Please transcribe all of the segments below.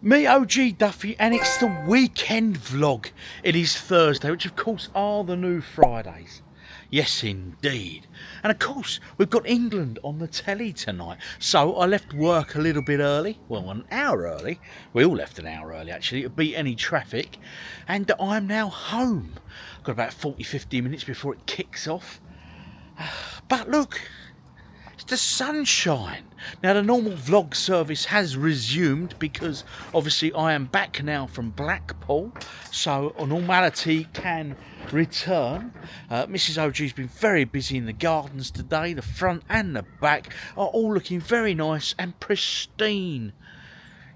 Me, OGDuffy, and it's the weekend vlog. It is Thursday, which of course are the new Fridays. Yes, indeed. And of course, we've got England on the telly tonight. So I left work a little bit early. Well, an hour early. We all left an hour early, actually, to beat any traffic. And I'm now home. I've got about 40-50 minutes before it kicks off. But look, it's the sunshine. Now, the normal vlog service has resumed because obviously I am back now from Blackpool, so normality can return. Mrs. OG's been very busy in the gardens today. The front and the back are all looking very nice and pristine.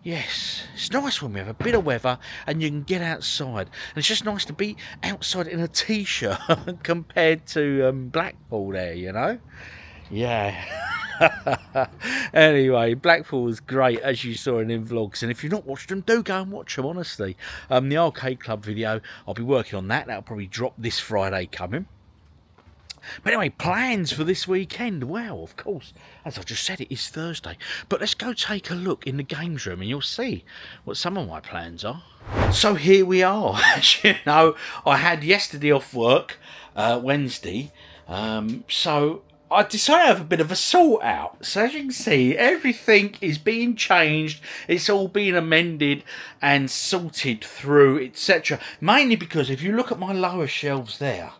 Yes, it's nice when we have a bit of weather and you can get outside. And it's just nice to be outside in a t-shirt compared to Blackpool there, you know? Yeah. Anyway, Blackpool was great, as you saw in vlogs, and if you've not watched them, do go and watch them, honestly. The Arcade Club video, I'll be working on that. That'll probably drop this Friday coming. But anyway, plans for this weekend. Well, of course, as I just said, it is Thursday. But let's go take a look in the games room and you'll see what some of my plans are. So here we are. As you know, I had yesterday off work, Wednesday. So I decided to have a bit of a sort out. So as you can see, everything is being changed. It's all being amended and sorted through, etc. Mainly because if you look at my lower shelves there,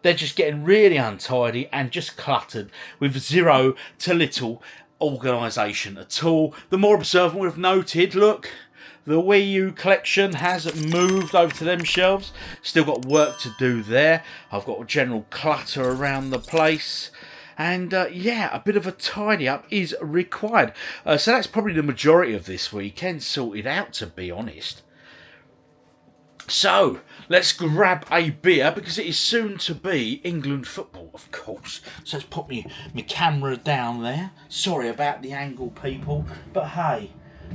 they're just getting really untidy and just cluttered with zero to little organisation at all. The more observant would have noted, look, the Wii U collection has moved over to them shelves. Still got work to do there. I've got a general clutter around the place. And yeah, a bit of a tidy up is required. So that's probably the majority of this weekend sorted out, to be honest. So let's grab a beer because it is soon to be England football, of course. So let's put my camera down there. Sorry about the angle, people, but hey.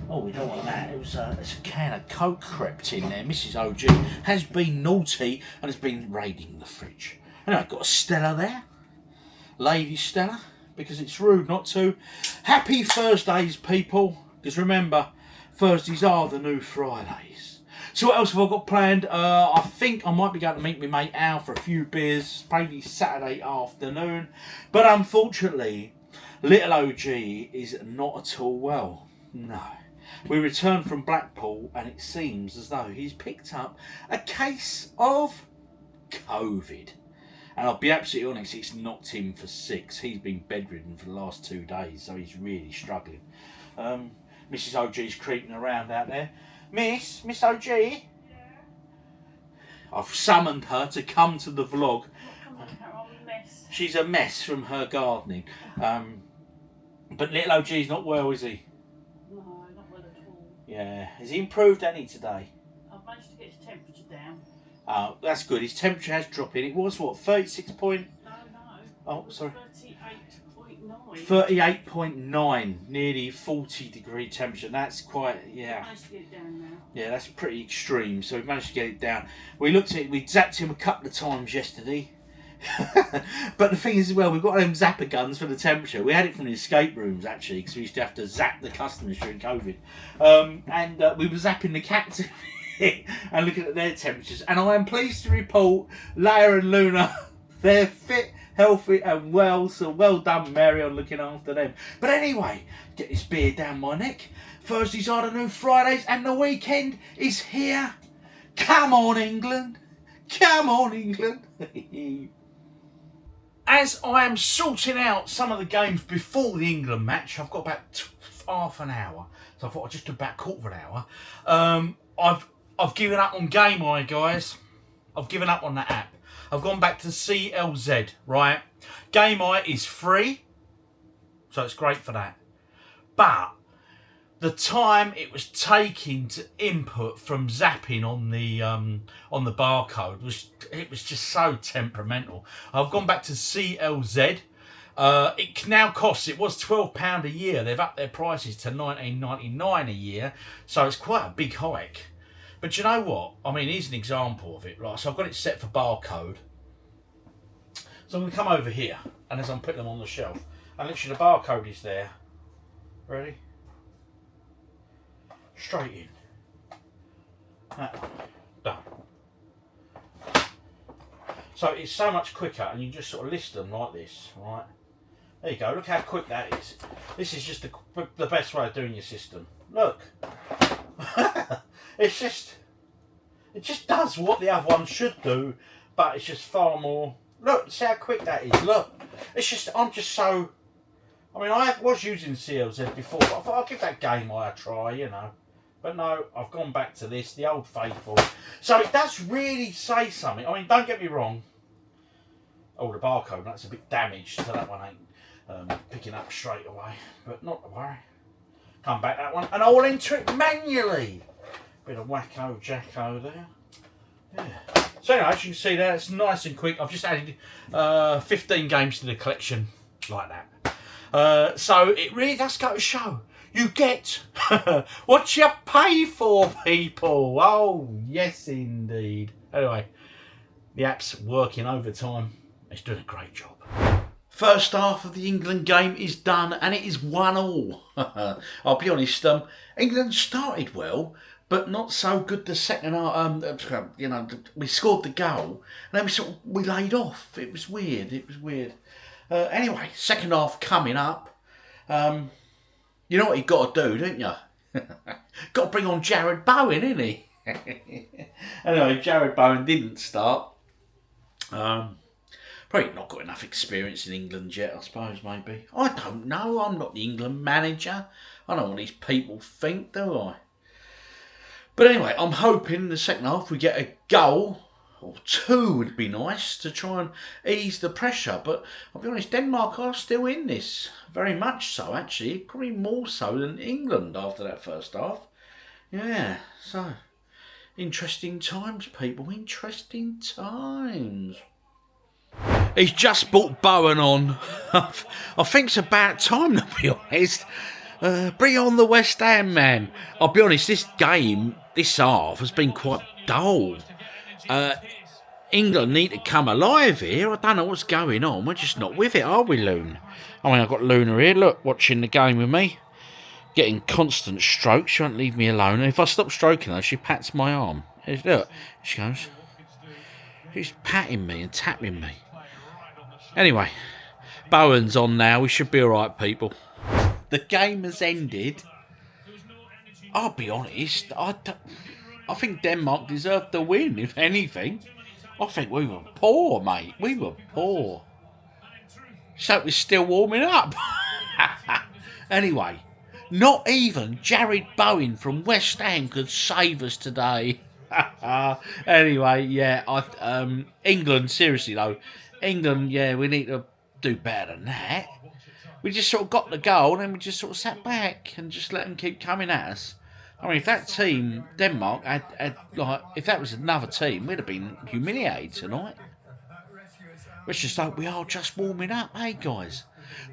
Oh, we don't want that. There's a can of Coke crept in there. Mrs. OG has been naughty and has been raiding the fridge. Anyway, I've got a Stella there. Lady Stella, because it's rude not to. Happy Thursdays, people, because remember, Thursdays are the new Fridays. So what else have I got planned? I think I might be going to meet my mate Al for a few beers, probably Saturday afternoon. But unfortunately, little OG is not at all well. No. We returned from Blackpool and it seems as though he's picked up a case of COVID. And I'll be absolutely honest, it's knocked him for 6. He's been bedridden for the last 2 days, so he's really struggling. Mrs. OG's creeping around out there. Miss OG? Yeah? I've summoned her to come to the vlog. She's a mess from her gardening. But little OG's not well, is he? No, not well at all. Yeah. Has he improved any today? I've managed to get his temperature down. Oh, that's good. His temperature has dropped in. It was what, 36 point? No. Oh, sorry. 38.9. 38.9, nearly 40-degree temperature. That's quite, yeah. I've managed to get it down now. Yeah, that's pretty extreme. So we've managed to get it down. We looked at it. We zapped him a couple of times yesterday. But the thing is, as well, we've got them zapper guns for the temperature. We had it from the escape rooms actually, because we used to have to zap the customers during COVID. And we were zapping the cats. And looking at their temperatures, and I am pleased to report Leia and Luna, they're fit, healthy and well, so well done Mary on looking after them. But anyway, get this beer down my neck. Thursdays are the new Fridays and the weekend is here. Come on England, come on England. As I am sorting out some of the games before the England match, I've got about half an hour, so I thought I'd just do about a quarter of an hour. I've given up on Game Eye, guys. I've given up on that app. I've gone back to CLZ, right? Game Eye is free, so it's great for that. But the time it was taking to input from zapping on the barcode was just so temperamental. I've gone back to CLZ. It now costs, it was £12 a year. They've upped their prices to $19.99 a year, so it's quite a big hike. But you know what? I mean, here's an example of it, right? So I've got it set for barcode. So I'm going to come over here, and as I'm putting them on the shelf, and literally the barcode is there. Ready? Straight in. Done. So it's so much quicker, and you just sort of list them like this, right? There you go. Look how quick that is. This is just the best way of doing your system. Look, it just does what the other one should do, but it's just far more. Look, see how quick that is. Look, I'm just so. I mean, I was using CLZ before, but I thought I'll give that game a try, you know. But no, I've gone back to this, the old faithful. So it does really say something. I mean, don't get me wrong. Oh, the barcode, that's a bit damaged, so that one ain't picking up straight away. But not to worry. Come back that one, and I will enter it manually. Bit of wacko jacko there. Yeah. So anyway, as you can see there, it's nice and quick. I've just added 15 games to the collection, like that. So it really does go to show. You get what you pay for, people. Oh, yes, indeed. Anyway, the app's working overtime. It's doing a great job. First half of the England game is done, and it is 1-1. I'll be honest, England started well, but not so good the second half. You know, we scored the goal, and then we laid off. It was weird. Anyway, second half coming up. You know what you've got to do, don't you? Got to bring on Jared Bowen, ain't he? Anyway, Jared Bowen didn't start. Probably not got enough experience in England yet, I suppose, maybe. I don't know. I'm not the England manager. I don't know what these people think, do I? But anyway, I'm hoping in the second half we get a goal or two would be nice to try and ease the pressure. But I'll be honest, Denmark are still in this. Very much so, actually. Probably more so than England after that first half. Yeah, so interesting times, people. Interesting times. He's just brought Bowen on. I think it's about time, to be honest. Bring on the West Ham man. I'll be honest, this game, this half, has been quite dull. England need to come alive here. I don't know what's going on. We're just not with it, are we, Loon? I mean, I've got Luna here, look, watching the game with me. Getting constant strokes. She won't leave me alone. And if I stop stroking her, she pats my arm. Look, she goes. She's patting me and tapping me. Anyway, Bowen's on now. We should be alright, people. The game has ended. I'll be honest, I think Denmark deserved the win, if anything. I think we were poor, mate. We were poor. So we're still warming up. Anyway, not even Jared Bowen from West Ham could save us today. Anyway, yeah, England, seriously though, England, yeah, we need to do better than that. We just sort of got the goal and then we just sort of sat back and just let them keep coming at us. I mean, if that team, Denmark, had like, if that was another team, we'd have been humiliated tonight. Let's just hope we are just warming up, hey guys?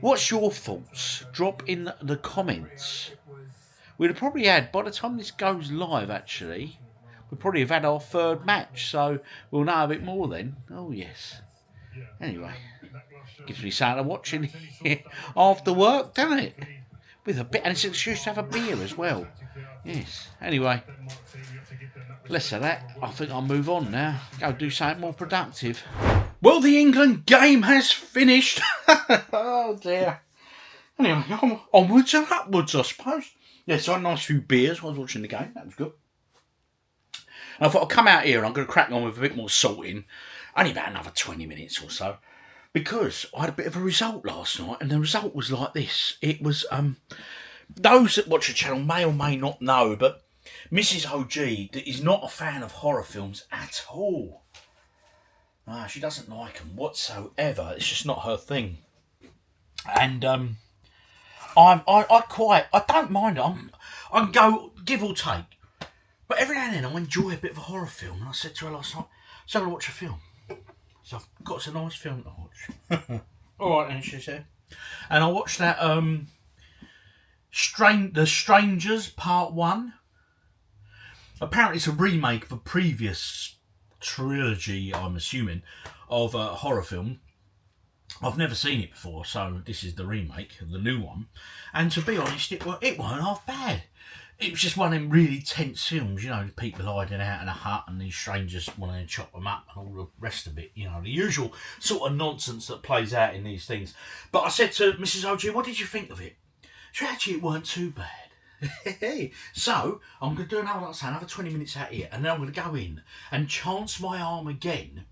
What's your thoughts? Drop in the comments. We'd have probably had, by the time this goes live actually, we'd probably have had our third match, so we'll know a bit more then. Oh yes. Anyway, gives me something to watch in here after work, doesn't it? With a bit, and it's an excuse to have a beer as well. Yes. Anyway, less of that. I think I'll move on now. Go do something more productive. Well, the England game has finished. Oh dear. Anyway, onwards and upwards, I suppose. Yeah, so I had a nice few beers while I was watching the game. That was good. And I thought I'll come out here and I'm going to crack on with a bit more salting. Only about another 20 minutes or so. Because I had a bit of a result last night. And the result was like this. It was, those that watch the channel may or may not know, but Mrs. OG is not a fan of horror films at all. She doesn't like them whatsoever. It's just not her thing. And I don't mind it. I can go give or take. But every now and then I enjoy a bit of a horror film. And I said to her last night, so I'm going to watch a film. So I've got some nice film to watch. Alright then, she said. And I watched that The Strangers Part 1. Apparently it's a remake of a previous trilogy, I'm assuming, of a horror film. I've never seen it before, so this is the remake, the new one. And to be honest, it weren't half bad. it was just one of them really tense films, you know, people hiding out in a hut and these strangers wanting to chop them up and all the rest of it, you know, the usual sort of nonsense that plays out in these things. But I said to Mrs. OG, what did you think of it? She said, actually, it weren't too bad. So, I'm going to do another 20 minutes out here, and then I'm going to go in and chance my arm again,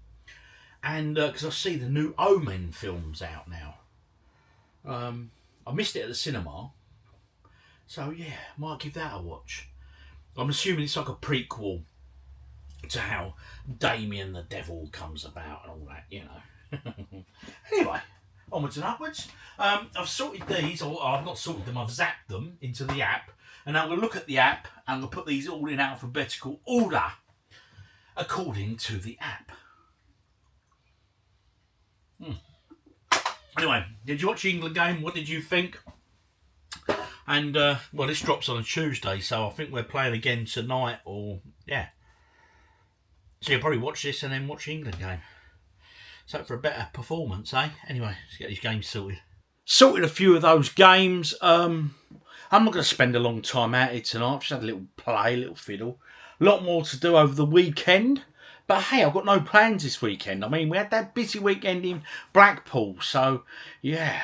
and because I see the new Omen films out now. I missed it at the cinema. So yeah, might give that a watch. I'm assuming it's like a prequel to how Damien the Devil comes about and all that, you know. Anyway, onwards and upwards. I've sorted these, or I've not sorted them, I've zapped them into the app. And I'm going to look at the app and I'm going to put these all in alphabetical order according to the app. Anyway, did you watch the England game? What did you think? And, well, this drops on a Tuesday, so I think we're playing again tonight, or, yeah. So you'll probably watch this and then watch the England game. So for a better performance, eh? Anyway, let's get these games sorted. Sorted a few of those games. I'm not going to spend a long time out here tonight. Just had a little play, a little fiddle. A lot more to do over the weekend. But hey, I've got no plans this weekend. I mean, we had that busy weekend in Blackpool, so yeah.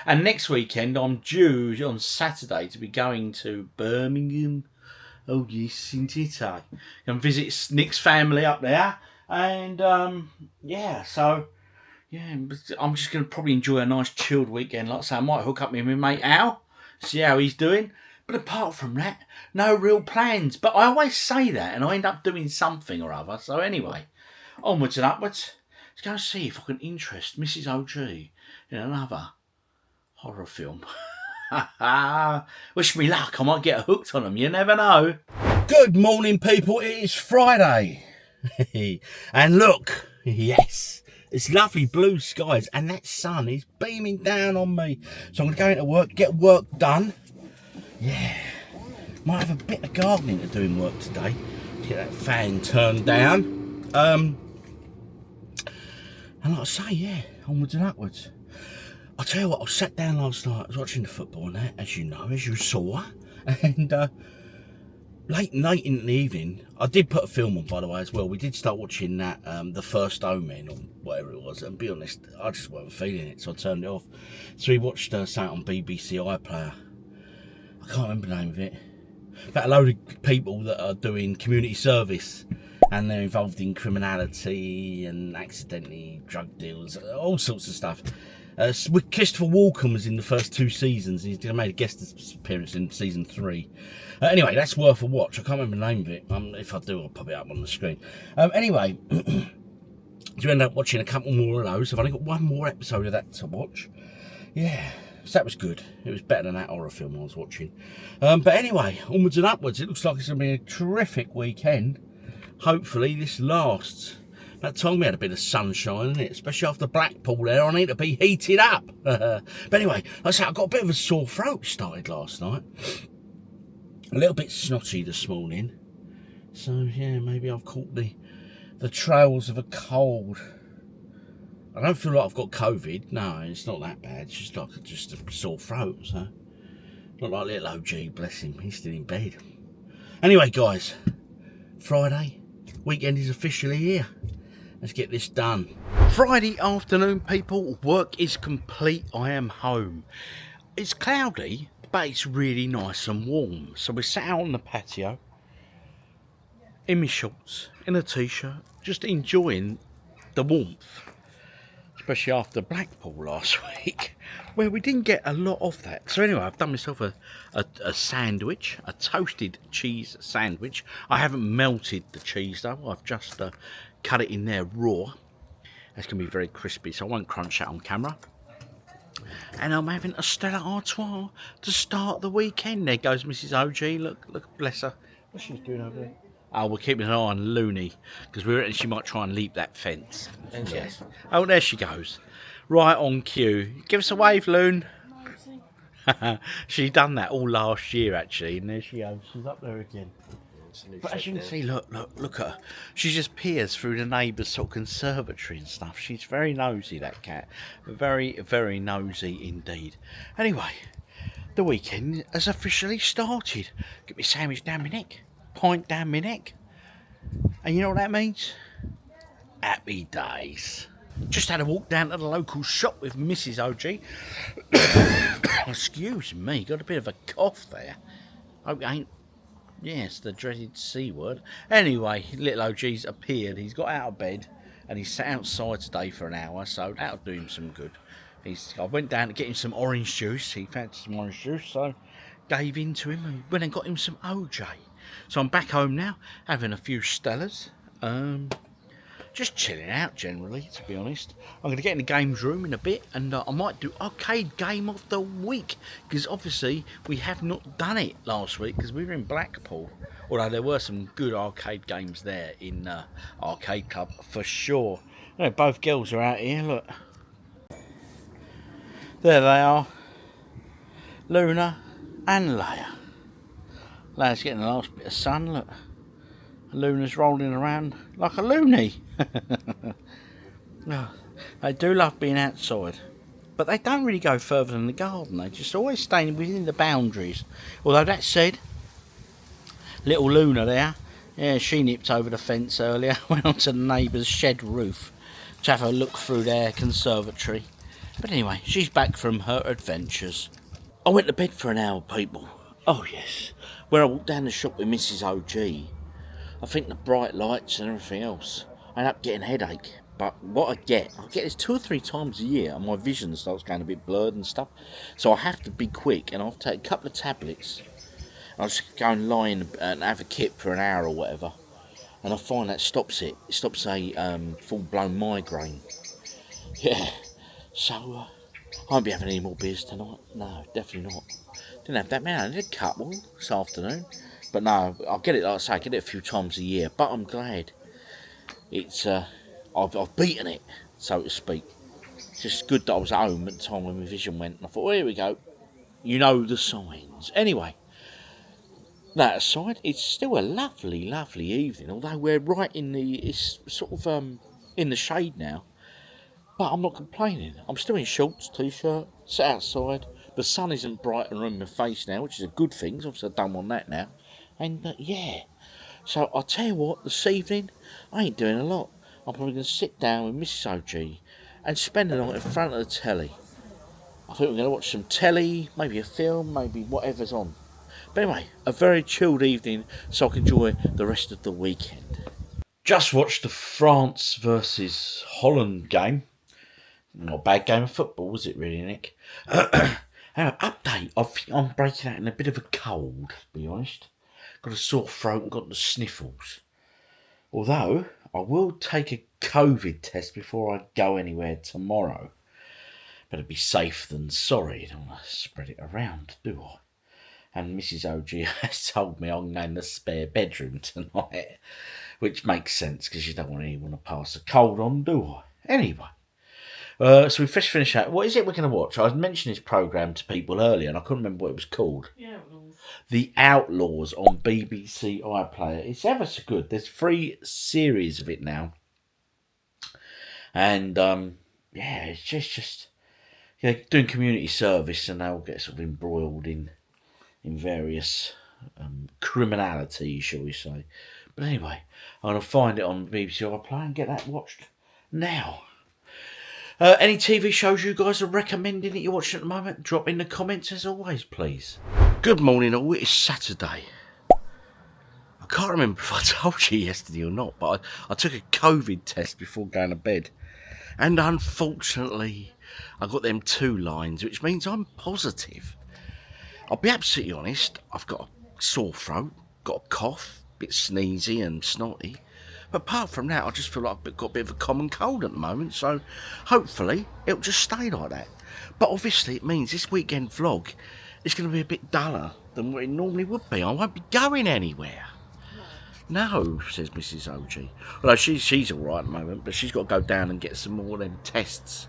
And next weekend, I'm due on Saturday to be going to Birmingham. Oh yes, isn't it? And visit Nick's family up there. And yeah, so yeah, I'm just going to probably enjoy a nice chilled weekend. Like I say, I might hook up with my mate Al, see how he's doing. But apart from that, no real plans. But I always say that and I end up doing something or other. So anyway, onwards and upwards. Let's go and see if I can interest Mrs. OG in another horror film. Wish me luck, I might get hooked on them. You never know. Good morning, people. It is Friday. And look, yes, it's lovely blue skies and that sun is beaming down on me. So I'm going to go into work, get work done. Yeah, might have a bit of gardening to do in work today. Get that fan turned down. And like I say, yeah, onwards and upwards. I'll tell you what, I sat down last night, I was watching the football and that, as you know, as you saw. And late in the evening, I did put a film on, by the way, as well. We did start watching that, the first Omen, or whatever it was. And to be honest, I just wasn't feeling it, so I turned it off. So we watched something on BBC iPlayer. I can't remember the name of it. About a load of people that are doing community service and they're involved in criminality and accidentally drug deals, all sorts of stuff. Christopher Walken was in the first 2 seasons. He's made a guest appearance in season 3. Anyway, that's worth a watch. I can't remember the name of it. If I do, I'll pop it up on the screen. Anyway, you end up watching a couple more of those. I've only got one more episode of that to watch. Yeah. So that was good. It was better than that horror film I was watching. But anyway, onwards and upwards. It looks like it's going to be a terrific weekend. Hopefully this lasts. That time we had a bit of sunshine, innit? Especially after Blackpool there, I need to be heated up. But anyway, like I say, I got a bit of a sore throat started last night. A little bit snotty this morning. So yeah, maybe I've caught the trails of a cold. I don't feel like I've got COVID. No, it's not that bad. It's just like a sore throat. So, not like little OG, bless him. He's still in bed. Anyway, guys, Friday weekend is officially here. Let's get this done. Friday afternoon, people. Work is complete. I am home. It's cloudy, but it's really nice and warm. So we're sat out on the patio in my shorts, in a t-shirt, just enjoying the warmth. Especially after Blackpool last week, where we didn't get a lot of that. So anyway, I've done myself a sandwich, a toasted cheese sandwich. I haven't melted the cheese though. I've just cut it in there raw. That's going to be very crispy, so I won't crunch that on camera. And I'm having a Stella Artois to start the weekend. There goes Mrs. OG. Look, bless her. What's she doing over there? Oh, we're keeping an eye on Looney, because we reckon she might try and leap that fence. Yes. Oh, there she goes. Right on cue. Give us a wave, Loon. She done that all last year, actually, and there she goes. She's up there again. But as you can see, look at her. She just peers through the neighbour's sort of conservatory and stuff. She's very nosy, that cat. Very, very nosy indeed. Anyway, The weekend has officially started. Get me sandwich down my neck, pint down my neck. And you know what that means? Happy days. Just had a walk down to the local shop with Mrs. OG. Excuse me, got a bit of a cough there. Hope it ain't. Yes, the dreaded C word. Anyway, little OG's appeared. He's got out of bed and he's sat outside today for an hour, so that'll do him some good. I went down to get him some orange juice. He fancied some orange juice, so gave in to him and went and got him some OJ. So I'm back home now, having a few Stellas. Just chilling out generally, to be honest. I'm going to get in the games room in a bit, and I might do arcade game of the week, because obviously we have not done it last week because we were in Blackpool. Although there were some good arcade games there in Arcade Club for sure. You know, both girls are out here. Look, there they are, Luna and Leia. Leia's getting the last bit of sun. Look, Luna's rolling around like a loony. Oh, they do love being outside, but they don't really go further than the garden. They just always stay within the boundaries. Although that said, little Luna there, yeah, she nipped over the fence earlier, went onto the neighbour's shed roof to have a look through their conservatory. But anyway, she's back from her adventures. I went to bed for an hour, people. Oh yes, where I walked down the shop with Mrs. OG. I think the bright lights and everything else, I end up getting a headache. But what I get this 2 or 3 times a year, and my vision starts going a bit blurred and stuff. So I have to be quick, and I'll take a couple of tablets. I'll just go and lie in and have a kip for an hour or whatever. And I find that stops it. It stops a full-blown migraine. Yeah. So, I won't be having any more beers tonight. No, definitely not. Didn't have that many. I did a couple this afternoon. But no, I'll get it, like I say, I get it a few times a year. But I'm glad it's, I've beaten it, so to speak. It's just good that I was at home at the time when my vision went. And I thought, well, here we go. You know the signs. Anyway, that aside, it's still a lovely, lovely evening. Although we're right in it's sort of in the shade now. But I'm not complaining. I'm still in shorts, t-shirt, sat outside. The sun isn't bright and in my face now, which is a good thing. Obviously, I don't want that now. And yeah, so I'll tell you what, this evening, I ain't doing a lot. I'm probably going to sit down with Mrs. OG and spend the night in front of the telly. I think we're going to watch some telly, maybe a film, maybe whatever's on. But anyway, a very chilled evening, so I can enjoy the rest of the weekend. Just watched the France versus Holland game. Not a bad game of football, was it really, Nick? Update, I think I'm breaking out in a bit of a cold, to be honest. Got a sore throat and got the sniffles. Although, I will take a COVID test before I go anywhere tomorrow. Better be safe than sorry. I don't want to spread it around, do I? And Mrs. OG has told me I'm in the spare bedroom tonight. Which makes sense, because you don't want anyone to pass a cold on, do I? Anyway. So we just finished that. What is it we're going to watch? I mentioned this programme to people earlier and I couldn't remember what it was called. The Outlaws on BBC iPlayer. It's ever so good. There's 3 series of it now. And, yeah, it's just doing community service and they'll get sort of embroiled in various criminality, shall we say. But anyway, I'm going to find it on BBC iPlayer and get that watched now. Any TV shows you guys are recommending that you're watching at the moment? Drop in the comments as always, please. Good morning all, it is Saturday. I can't remember if I told you yesterday or not, but I took a COVID test before going to bed. And unfortunately, I got them 2 lines, which means I'm positive. I'll be absolutely honest, I've got a sore throat, got a cough, a bit sneezy and snotty. But apart from that, I just feel like I've got a bit of a common cold at the moment, so hopefully it'll just stay like that. But obviously it means this weekend vlog is going to be a bit duller than what it normally would be. I won't be going anywhere. No, says Mrs. OG. Although she's all right at the moment, but she's got to go down and get some more of them tests.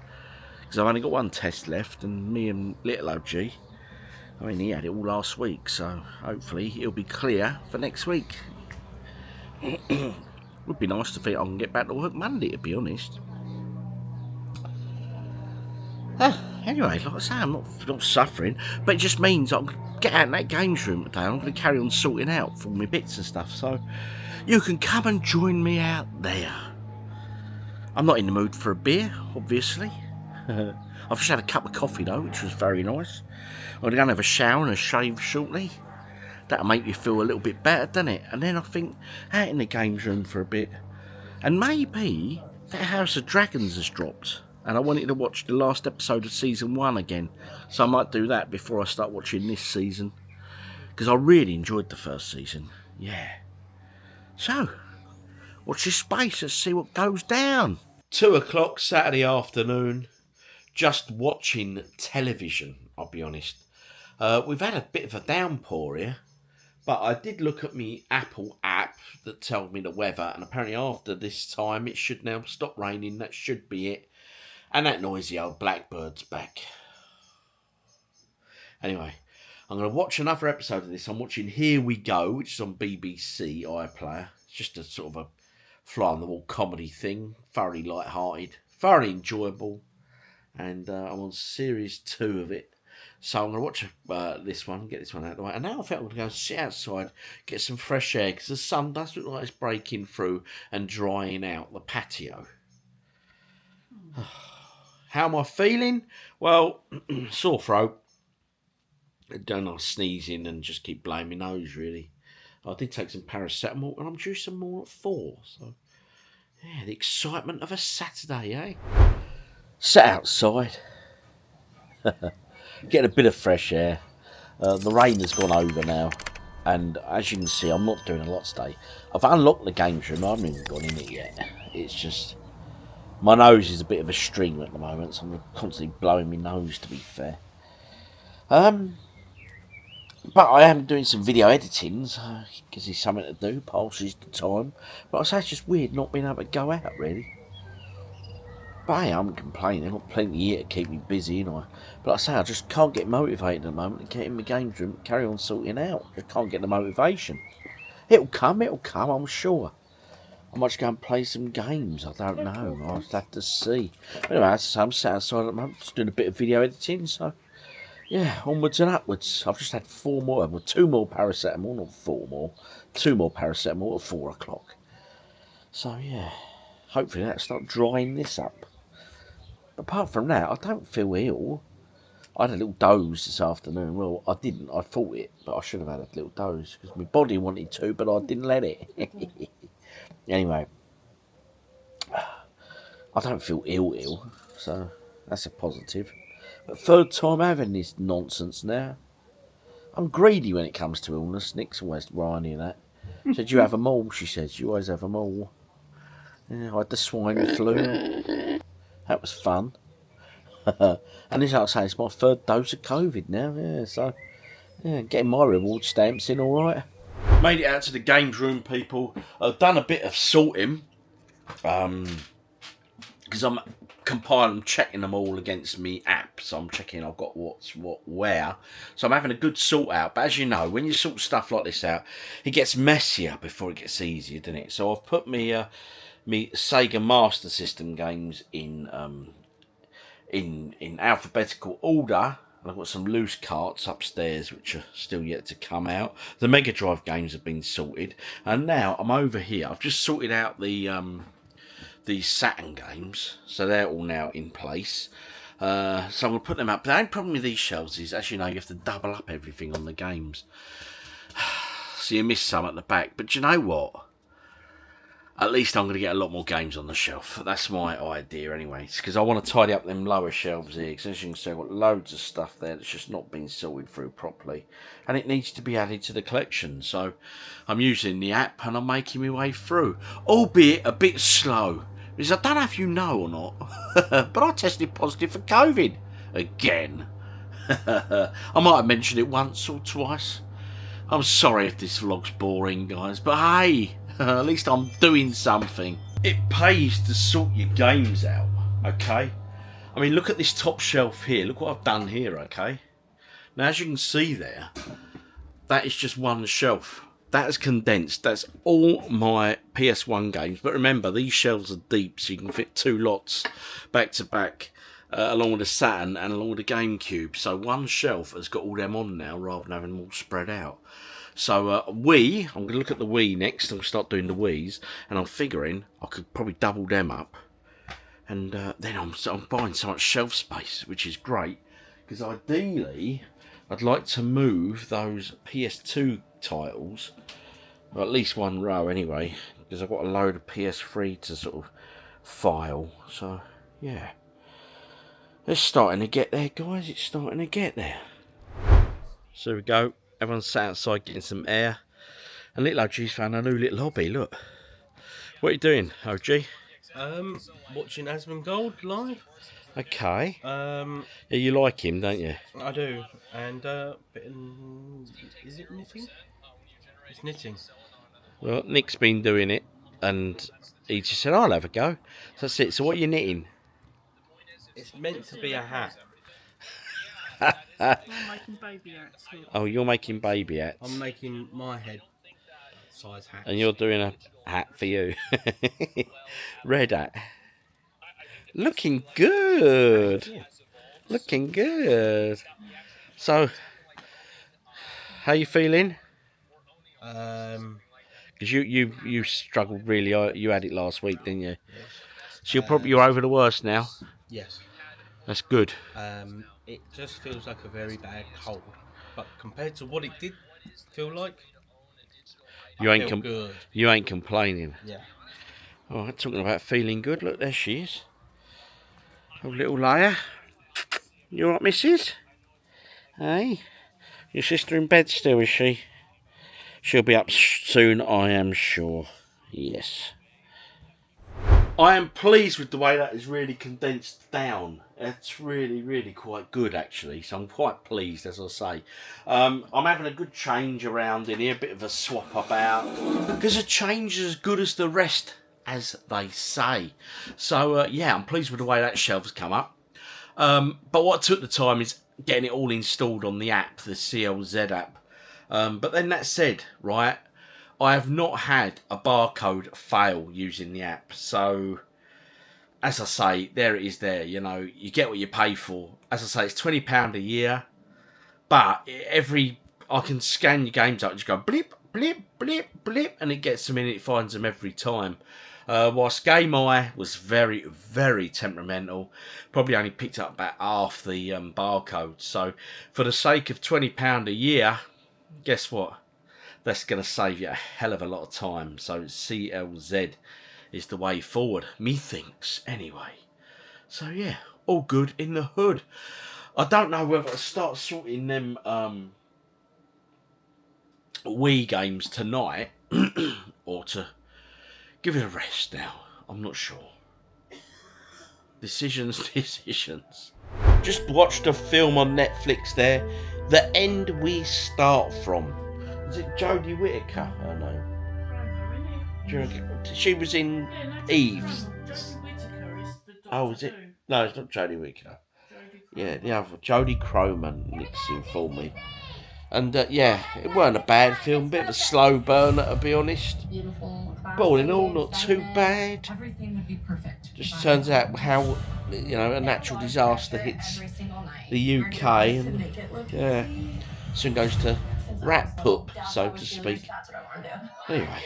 Because I've only got 1 test left, and me and little OG, I mean, he had it all last week, so hopefully it'll be clear for next week. Would be nice to think I can get back to work Monday, to be honest. Anyway, like I say, I'm not suffering, but it just means I can get out in that games room today. I'm going to carry on sorting out for my bits and stuff, so you can come and join me out there. I'm not in the mood for a beer, obviously. I've just had a cup of coffee though, which was very nice. I'm going to go and have a shower and a shave shortly. That'll make you feel a little bit better, doesn't it? And then I think out in the games room for a bit. And maybe that House of Dragons has dropped. And I wanted to watch the last episode of season 1 again. So I might do that before I start watching this season. Because I really enjoyed the first season. Yeah. So, watch this space. Let's see what goes down. 2 o'clock Saturday afternoon. Just watching television, I'll be honest. We've had a bit of a downpour here. But I did look at my Apple app that told me the weather. And apparently after this time it should now stop raining. That should be it. And that noisy old blackbird's back. Anyway, I'm going to watch another episode of this. I'm watching Here We Go, which is on BBC iPlayer. It's just a sort of a fly-on-the-wall comedy thing. Thoroughly light-hearted. Thoroughly enjoyable. And I'm on series 2 of it. So I'm going to watch this one, get this one out of the way. And now I think I'm going to go sit outside, get some fresh air, because the sun does look like it's breaking through and drying out the patio. How am I feeling? Well, sore throat. Don't know, sneezing and just keep blowing my nose, really. I did take some paracetamol and I'm due some more at 4. So, yeah, the excitement of a Saturday, eh? Sat outside. Getting a bit of fresh air. The rain has gone over now. And as you can see, I'm not doing a lot today. I've unlocked the games room. I haven't even gone in it yet. It's just... my nose is a bit of a string at the moment, so I'm constantly blowing my nose, to be fair. But I am doing some video editing, so it gives me something to do, passes the time. But I say it's just weird not being able to go out, really. But hey, I'm complaining. I've got plenty here to keep me busy, you know. But like I say, I just can't get motivated at the moment to get in my games room, carry on sorting out. Just can't get the motivation. It'll come, I'm sure. I might just go and play some games. I don't know. I'll have to see. But anyway, I'm sat outside at the moment, just doing a bit of video editing. So, yeah, onwards and upwards. I've just had 4 more, well, 2 more paracetamol, not 4 more. 2 more paracetamol at 4 o'clock. So, yeah, hopefully that'll start drying this up. Apart from that, I don't feel ill. I had a little doze this afternoon. Well, I didn't. I thought it, but I should have had a little doze because my body wanted to, but I didn't let it. Anyway, I don't feel ill, so that's a positive. But 3rd time having this nonsense now. I'm greedy when it comes to illness. Nick's always whining that. Said, you have them all, she says. You always have them all. Yeah, I had the swine flu. That was fun. And as I say, it's my 3rd dose of COVID now. Yeah, so yeah, getting my reward stamps in all right. Made it out to the games room, people. I've done a bit of sorting. Because I'm compiling, checking them all against me app. So I'm checking I've got what's what where. So I'm having a good sort out. But as you know, when you sort stuff like this out, it gets messier before it gets easier, doesn't it? So I've put me Sega Master System games in alphabetical order. And I've got some loose carts upstairs which are still yet to come out. The Mega Drive games have been sorted. And now I'm over here. I've just sorted out the Saturn games. So they're all now in place. So I'm going to put them up. The only problem with these shelves is, as you know, you have to double up everything on the games. So you miss some at the back. But you know what? At least I'm going to get a lot more games on the shelf. That's my idea anyway. It's because I want to tidy up them lower shelves here. Because as you can see, I've got loads of stuff there that's just not been sorted through properly. And it needs to be added to the collection. So I'm using the app and I'm making my way through. Albeit a bit slow. Because I don't know if you know or not. But I tested positive for COVID. Again. I might have mentioned it once or twice. I'm sorry if this vlog's boring, guys. But hey... at least I'm doing something. It pays to sort your games out, okay? I mean, look at this top shelf here. Look what I've done here, okay? Now, as you can see there, that is just one shelf. That is condensed. That's all my PS1 games. But remember, these shelves are deep, so you can fit 2 lots back to back. along with the Saturn and along with the GameCube. So one shelf has got all them on now rather than having them all spread out. So I'm going to look at the Wii next. I'll start doing the Wiis, and I'm figuring I could probably double them up. And then I'm buying so much shelf space, which is great. Because ideally, I'd like to move those PS2 titles, or at least one row anyway, because I've got a load of PS3 to sort of file. So, yeah. It's starting to get there, guys. It's starting to get there. So we go. Everyone's sat outside getting some air. And little OG's found a new little hobby, look. What are you doing, OG? Watching Asmongold live. Okay. Yeah, you like him, don't you? I do. And, is it knitting? It's knitting. Well, Nick's been doing it, and he just said, I'll have a go. So that's it. So what are you knitting? It's meant to be a hat. I'm making baby hats. Look. Oh, you're making baby hats. I'm making my head size hat. And you're doing a hat for you. Red hat. Looking good. Yeah. Looking good. So, how you feeling? Because you struggled really. You had it last week, didn't you? Yes. So you're over the worst now. Yes. That's good. It just feels like a very bad cold, but compared to what it did feel like, You I ain't feel good. You ain't complaining. Yeah. All right, talking about feeling good. Look, there she is. Oh, little Leia. You all right, missus? Hey? Your sister in bed still, is she? She'll be up soon, I am sure. Yes. I am pleased with the way that is really condensed down. It's really, really quite good, actually. So I'm quite pleased, as I say. I'm having a good change around in here, a bit of a swap about. Because a change is as good as the rest, as they say. So, yeah, I'm pleased with the way that shelf's come up. But what took the time is getting it all installed on the app, the CLZ app. But then that said, right, I have not had a barcode fail using the app. So, as I say, there it is there. You know, you get what you pay for. As I say, it's £20 a year. But I can scan your games up and just go blip, blip, blip, blip. And it gets them in, it finds them every time. Whilst Game Eye was very, very temperamental, probably only picked up about half the barcode. So, for the sake of £20 a year, guess what? That's going to save you a hell of a lot of time. So CLZ is the way forward. Methinks, anyway. So yeah, all good in the hood. I don't know whether to start sorting them Wii games tonight or to give it a rest now. I'm not sure. Decisions. Just watched a film on Netflix there. The End We Start From. Is it Jodie Whittaker? Her name. She was in Eve's. Jodie Whittaker is the Doctor Oh, is it? Who. No, it's not Jodie Whittaker. Jodie Yeah, the other. Jodie Croman, Nick's informed me. And yeah, it weren't a bad film. Bit of a slow burner, to be honest. But all in all, not too bad. Everything would be perfect. Just turns out how, you know, a natural disaster hits the UK and yeah, soon goes to rat poop, so to speak. Anyway,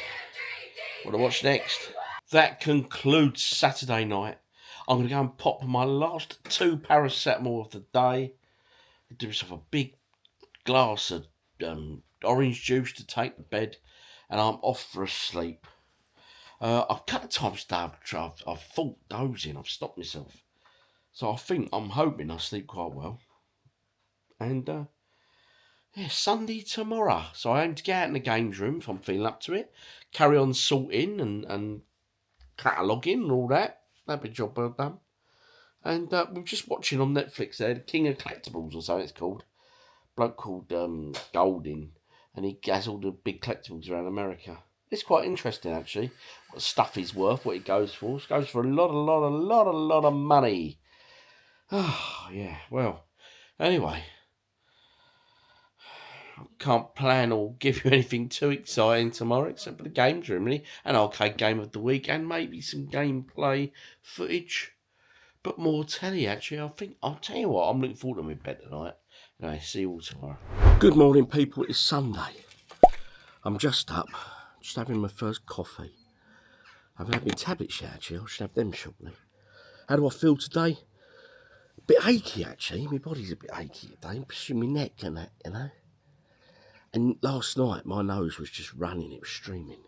what to watch next? That concludes Saturday night. I'm going to go and pop my last 2 paracetamol of the day. Do myself a big glass of orange juice to take to bed, and I'm off for a sleep. A couple of times today I've thought dozing. I've stopped myself. So I'm hoping I sleep quite well. And yeah, Sunday tomorrow. So I aim to get out in the games room if I'm feeling up to it. Carry on sorting and cataloguing and all that. That'd be a job well done. And we're just watching on Netflix there, The King of Collectibles or something it's called. Bloke called Golding, and he has all the big collectibles around America. It's quite interesting actually. What stuff is worth, what it goes for. It goes for a lot of money. Oh yeah, well, anyway. I can't plan or give you anything too exciting tomorrow except for the games room, really. An arcade game of the week and maybe some gameplay footage. but more telly actually. I'll tell you what, I'm looking forward to my bed tonight. Anyway, see you all tomorrow. Good morning, people. It's Sunday. I'm just up, just having my first coffee. I haven't had my tablets yet actually. I should have them shortly. How do I feel today? A bit achy actually. My body's a bit achy today, especially my neck and that, you know. And last night my nose was just running. It was streaming.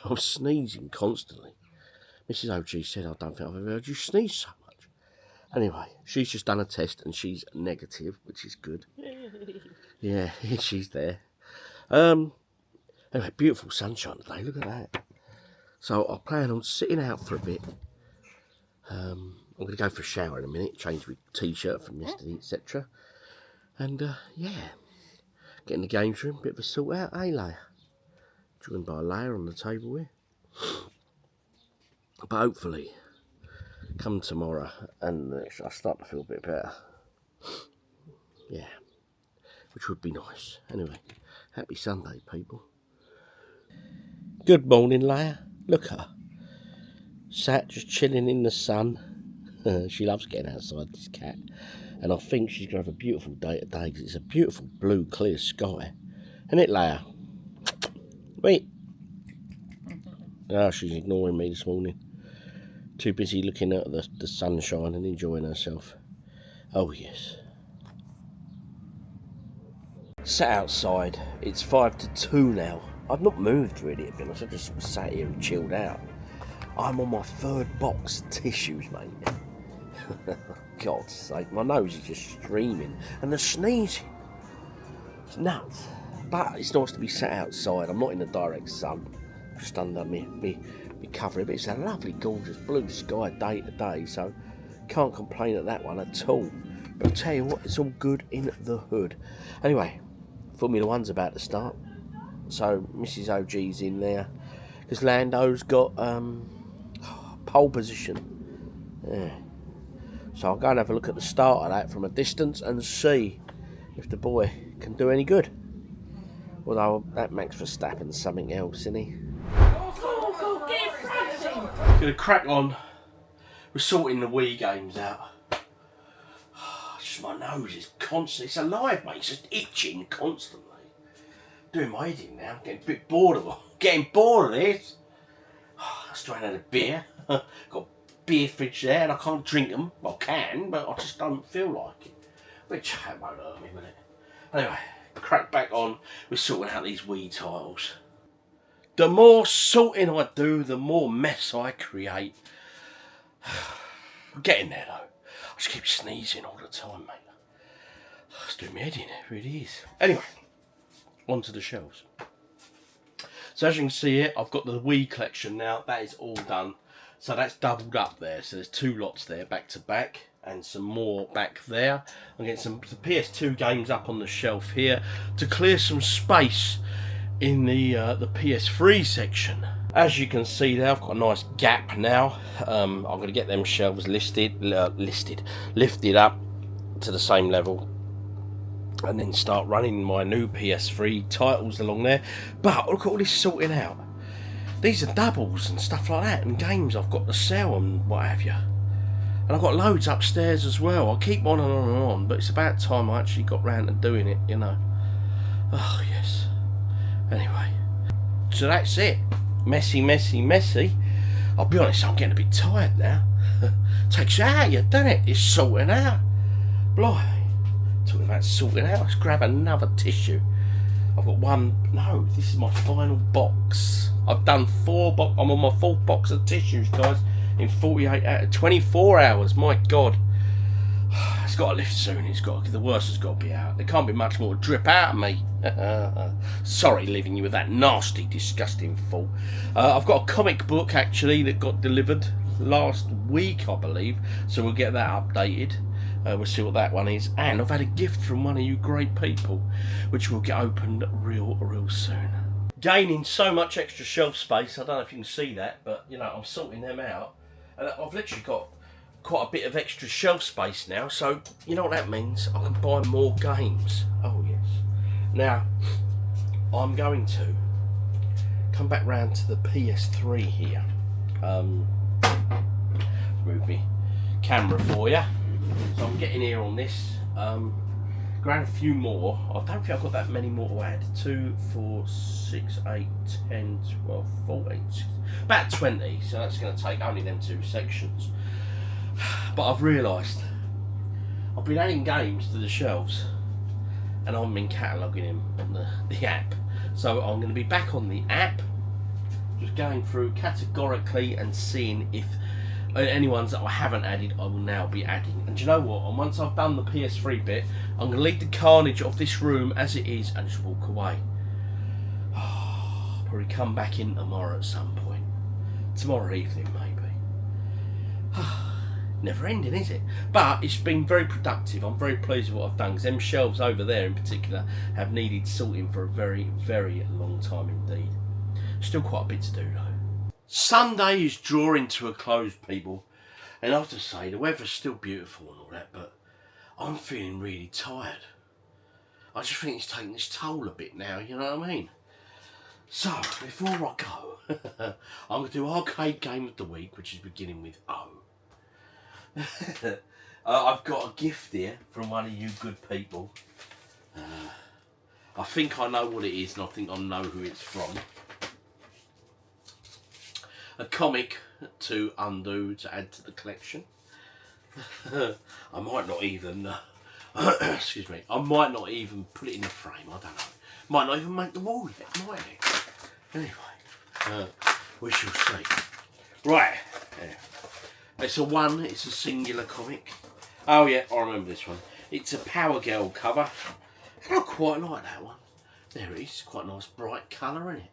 I was sneezing constantly. Mrs. OG said, I don't think I've ever heard you sneeze so much. Anyway, she's just done a test and she's negative, which is good. Yeah, she's there. Anyway, beautiful sunshine today, look at that. So I plan on sitting out for a bit. I'm going to go for a shower in a minute, change my t-shirt from yesterday, etc. And yeah, get in the games room, bit of a sort out, eh, Leia? Joined by Leia on the table here. But hopefully, come tomorrow, and I start to feel a bit better. Yeah, which would be nice. Anyway, happy Sunday, people. Good morning, Leia. Look at her. Sat just chilling in the sun. She loves getting outside, this cat. And I think she's going to have a beautiful day today because it's a beautiful blue, clear sky. Isn't it, Leia? Wait. Oh, she's ignoring me this morning. Too busy looking at the sunshine and enjoying herself. Oh, yes. Sat outside. It's 1:55 now. I've not moved really, to be honest. I just sat here and chilled out. I'm on my 3rd box of tissues, mate. God's sake, my nose is just streaming. And the sneezing. It's nuts. But it's nice to be sat outside. I'm not in the direct sun. Just under me covering. But it's a lovely, gorgeous blue sky day to day. So can't complain at that one at all. But I'll tell you what, it's all good in the hood. Anyway, Formula One's about to start. So Mrs. OG's in there. Because Lando's got pole position. Yeah. So I'll go and have a look at the start of that from a distance and see if the boy can do any good. Although that Max Verstappen's something else, isn't he? Gonna crack on. We're sorting the Wii games out. Just my nose is constantly. It's alive, mate. It's just itching constantly. Doing my head in now. Getting a bit bored of it. Getting bored of this. I still had a beer. Got a beer fridge there and I can't drink them. Well, I can, but I just don't feel like it. Which won't hurt me, will it? Anyway, crack back on. We're sorting out these Wii titles. The more sorting I do, the more mess I create. I'm getting there though. I just keep sneezing all the time, mate. It's doing me head in, it really is. Anyway, onto the shelves. So as you can see here, I've got the Wii collection now. That is all done. So that's doubled up there. So there's 2 lots there, back to back, and some more back there. I'm getting some PS2 games up on the shelf here to clear some space in the PS3 section. As you can see there, I've got a nice gap now. I'm going to get them shelves lifted up to the same level, and then start running my new PS3 titles along there. But look at all this sorting out. These are doubles and stuff like that, and games I've got to sell and what have you. And I've got loads upstairs as well. I'll keep on and on and on, but it's about time I actually got round to doing it, you know. Oh, yes. Anyway, so that's it. Messy, messy, messy. I'll be honest, I'm getting a bit tired now. Takes you out, doesn't it? It's sorting out. Blimey. Talking about sorting out, let's grab another tissue. I've got one. No, this is my final box. I've done 4 box. I'm on my 4th box of tissues, guys, in 24 hours. My God, it's got to lift soon. The worst has got to be out. There can't be much more to drip out of me. Sorry, leaving you with that nasty, disgusting fall. I've got a comic book actually that got delivered last week, I believe. So we'll get that updated. We'll see what that one is. And I've had a gift from one of you great people, which will get opened real soon. Gaining so much extra shelf space. I don't know if you can see that, but you know, I'm sorting them out. And I've literally got quite a bit of extra shelf space now. So, you know what that means? I can buy more games. Oh, yes. Now, I'm going to come back round to the PS3 here. Move me camera for you. So I'm getting here on this. Grab a few more. I don't think I've got that many more to add. 2, 4, 6, 8, 10, 12, 14, about 20. So that's going to take only them 2 sections. But I've realised I've been adding games to the shelves and I've been cataloguing them on the app. So I'm going to be back on the app, just going through categorically and seeing if any ones that I haven't added I will now be adding. And do you know what? And once I've done the PS3 bit, I'm going to leave the carnage of this room as it is and just walk away. Probably come back in tomorrow at some point. Tomorrow evening maybe. Never ending, is it? But it's been very productive. I'm very pleased with what I've done, because them shelves over there in particular have needed sorting for a very, very long time indeed. Still quite a bit to do though. Sunday is drawing to a close, people, and I have to say the weather's still beautiful and all that, but I'm feeling really tired. I just think it's taking its toll a bit now, you know what I mean? So before I go, I'm going to do arcade game of the week, which is beginning with O. I've got a gift here from one of you good people. I think I know what it is, and I think I know who it's from. A comic to undo, to add to the collection. I might not even excuse me, I might not even put it in the frame, I don't know. Might not even make the wall with it, might it? Anyway, we shall see. Right, it's a singular comic. Oh yeah, I remember this one. It's a Power Girl cover. I quite like that one. There it is, quite a nice bright colour in it.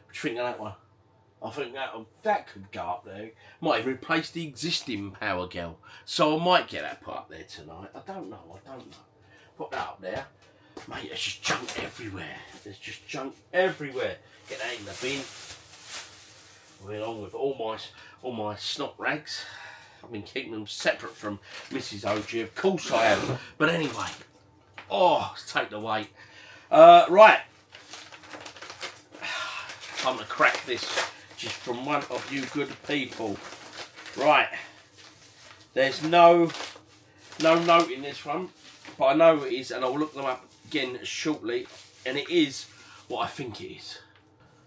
What do you think of that one? I think that could go up there. Might even replace the existing Power Girl. So I might get that put up there tonight. I don't know. Put that up there. Mate, there's just junk everywhere. Get that in the bin. Along with all my snot rags. I've been keeping them separate from Mrs. OG. Of course I have. But anyway. Oh, let's take the weight. Right. Time to crack this. Just from one of you good people. Right. There's no note in this one. But I know it is, and I'll look them up again shortly. And it is what I think it is.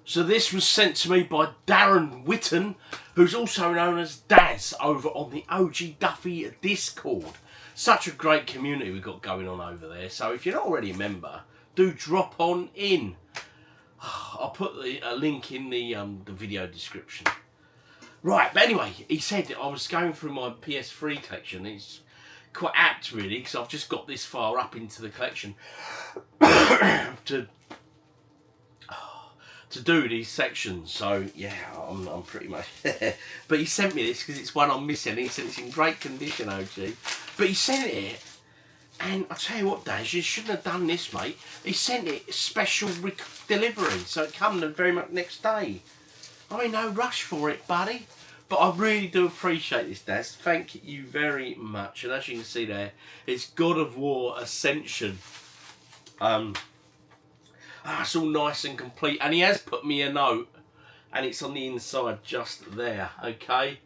So this was sent to me by Darren Witten, who's also known as Daz over on the OGDuffy Discord. Such a great community we've got going on over there. So if you're not already a member, do drop on in. I'll put a link in the video description. Right, but anyway, he said I was going through my PS3 collection. It's quite apt really, because I've just got this far up into the collection to do these sections. So yeah, I'm pretty much but he sent me this because it's one I'm missing. He said it's in great condition, OG, but he sent it, and I tell you what, Daz, you shouldn't have done this, mate. He sent it special delivery, so it comes the very much next day. I mean, no rush for it, buddy. But I really do appreciate this, Daz. Thank you very much. And as you can see there, it's God of War Ascension. It's all nice and complete. And he has put me a note, and it's on the inside just there, okay?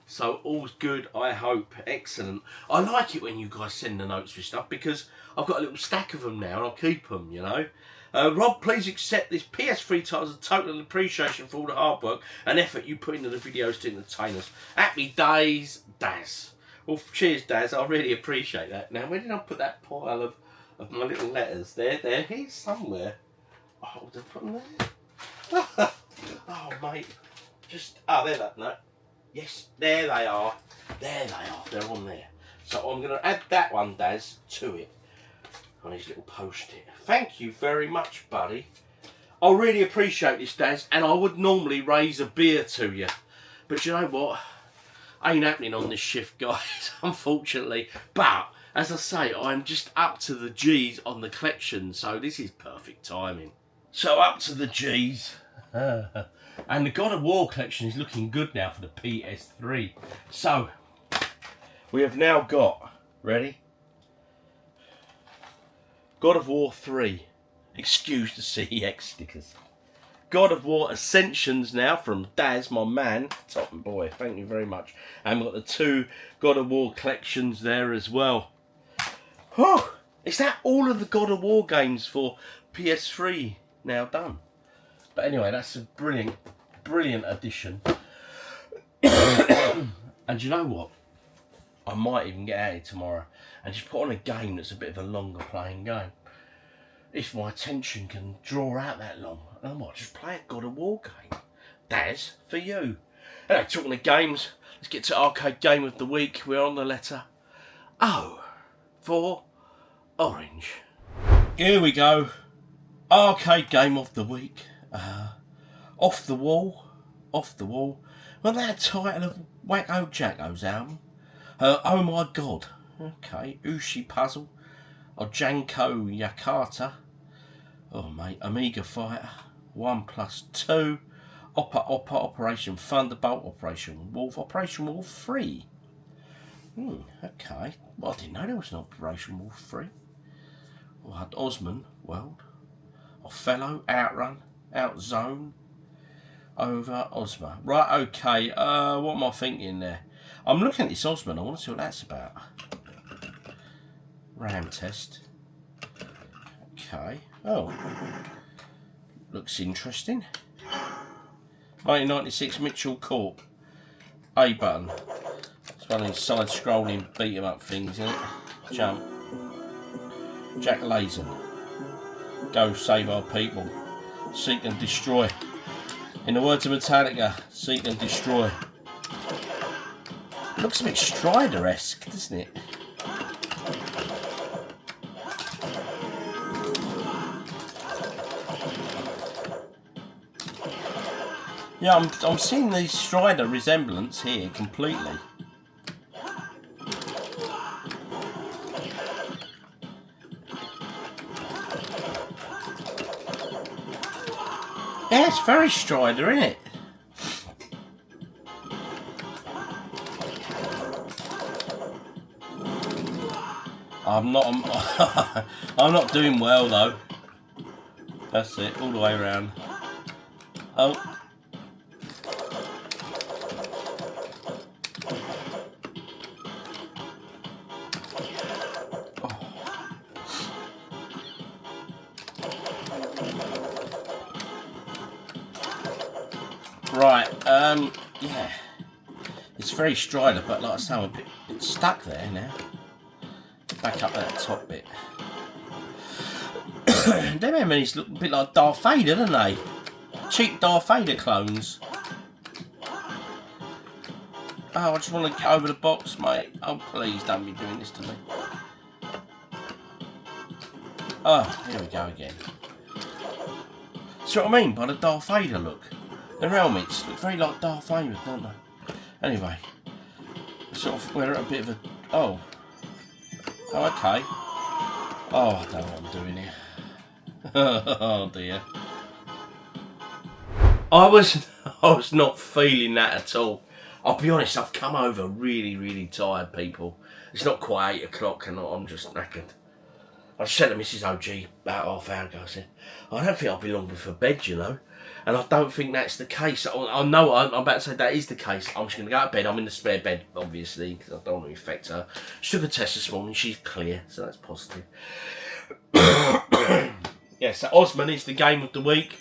So all's good, I hope. Excellent. I like it when you guys send the notes with stuff, because I've got a little stack of them now, and I'll keep them, you know. Rob, please accept this PS3 title as a total appreciation for all the hard work and effort you put into the videos to entertain us. Happy days, Daz. Well, cheers, Daz. I really appreciate that. Now, where did I put that pile of my little letters? They're here somewhere. Oh, did I put them there? Oh, mate. There that. No. Yes, there they are. There they are. They're on there. So I'm going to add that one, Daz, to it. On his little post-it. Thank you very much, buddy. I really appreciate this, Daz, and I would normally raise a beer to you. But you know what? Ain't happening on this shift, guys, unfortunately. But, as I say, I'm just up to the G's on the collection, so this is perfect timing. So, up to the G's. And the God of War collection is looking good now for the PS3. So, we have now got, ready? God of War 3. Excuse the CEX stickers. God of War Ascensions now from Daz, my man. Top boy, thank you very much. And we've got the 2 God of War collections there as well. Whew. Is that all of the God of War games for PS3 now done? But anyway, that's a brilliant, brilliant addition. And you know what? I might even get out here tomorrow and just put on a game that's a bit of a longer playing game. If my attention can draw out that long, I might just play a God of War game. Daz, for you. Anyway, talking of games, let's get to arcade game of the week. We're on the letter O for orange. Here we go. Arcade game of the week. Off the wall. Well, that title of Wacko Jacko's album. Oh my god. Okay. Ushi Puzzle. Ojanko Yakata. Oh mate. Amiga Fighter. 1+2. Oppa Operation Thunderbolt. Operation Wolf. Operation Wolf 3. Okay. Well, I didn't know there was an Operation Wolf 3. I had Osman World. Othello. Outrun. Outzone. Over Osma. Right, okay. What am I thinking there? I'm looking at this Osman. I want to see what that's about. RAM test. Okay. Oh. Looks interesting. 1996 Mitchell Court. A button. It's one of these side-scrolling beat-em-up things, isn't it? Jump. Jack Lazen. Go save our people. Seek and destroy. In the words of Metallica, seek and destroy. Looks a bit Strider-esque, doesn't it? Yeah, I'm seeing the Strider resemblance here completely. Yeah, it's very Strider, isn't it? I'm not doing well though. That's it, all the way around. Oh. Right, yeah, it's very Strider, but like I say, I'm a bit stuck there now. Back up that top bit. Them enemies look a bit like Darth Vader, don't they? Cheap Darth Vader clones. Oh, I just want to get over the box, mate. Oh, please don't be doing this to me. Oh, here we go again. See what I mean by the Darth Vader look? Their helmets look very like Darth Vader, don't they? Anyway, sort of, we're at a bit of a... Oh, okay. Oh, I don't know what I'm doing here. Oh dear. I was not feeling that at all. I'll be honest, I've come over really, really tired, people. It's not quite 8 o'clock and I'm just knackered. I said to Mrs. OG about half an hour ago, I said, I don't think I'll be long before bed, you know. And I don't think that's the case. I know I'm about to say that is the case. I'm just going to go to bed. I'm in the spare bed, obviously, because I don't want to infect her. She took a test this morning. She's clear, so that's positive. Yeah, so Osman is the game of the week.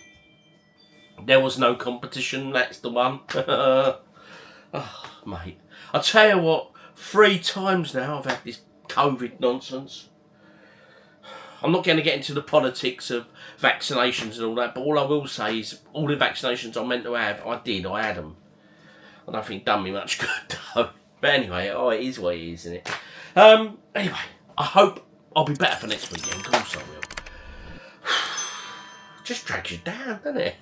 There was no competition. That's the one. Oh, mate. I'll tell you what. 3 times now I've had this COVID nonsense. I'm not going to get into the politics of vaccinations and all that, but all I will say is all the vaccinations I'm meant to have, I had them. I don't think it done me much good though. But anyway, it is what it is, isn't it? Anyway, I hope I'll be better for next weekend. Of course I will. Just drags you down, doesn't it?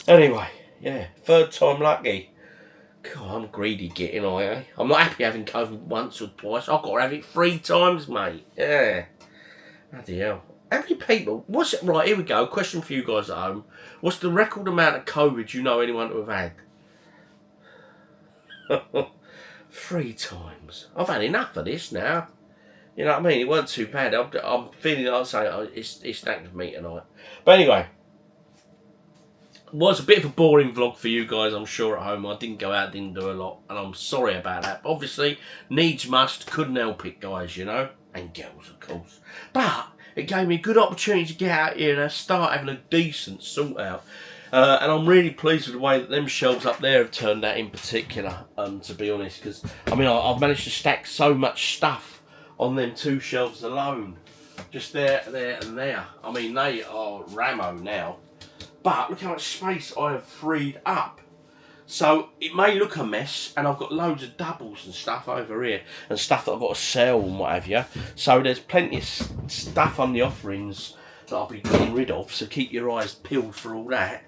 Anyway, yeah, 3rd time lucky. God, I'm greedy getting on, eh? I'm not happy having COVID once or twice. I've got to have it 3 times, mate. Yeah. Bloody hell. How many people... Right, here we go. Question for you guys at home. What's the record amount of COVID you know anyone to have had? 3 times. I've had enough of this now. You know what I mean? It weren't too bad. I'm feeling like I'm saying it's snacked with me tonight. But anyway. Was a bit of a boring vlog for you guys, I'm sure, at home. I didn't go out, didn't do a lot, and I'm sorry about that. But obviously, needs must, couldn't help it, guys, you know, and girls, of course. But it gave me a good opportunity to get out here and start having a decent sort out. And I'm really pleased with the way that them shelves up there have turned out in particular, to be honest, because, I mean, I've managed to stack so much stuff on them 2 shelves alone. Just there, there, and there. I mean, they are Ramo now. But look how much space I have freed up. So it may look a mess, and I've got loads of doubles and stuff over here, and stuff that I've got to sell and what have you. So there's plenty of stuff on the offerings that I'll be getting rid of, so keep your eyes peeled for all that.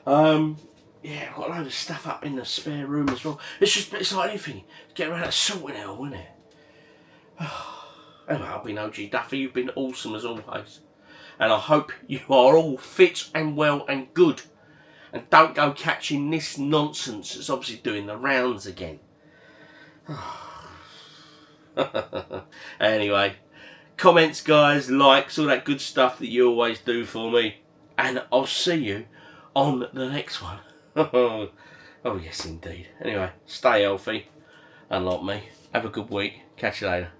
Yeah, I've got loads of stuff up in the spare room as well. It's like anything. Get around that sorting hell, isn't it? Anyway, I've been OGDuffy, you've been awesome as always. And I hope you are all fit and well and good. And don't go catching this nonsense that's obviously doing the rounds again. Anyway, comments, guys, likes, all that good stuff that you always do for me. And I'll see you on the next one. Oh, yes, indeed. Anyway, stay healthy, unlike me. Have a good week. Catch you later.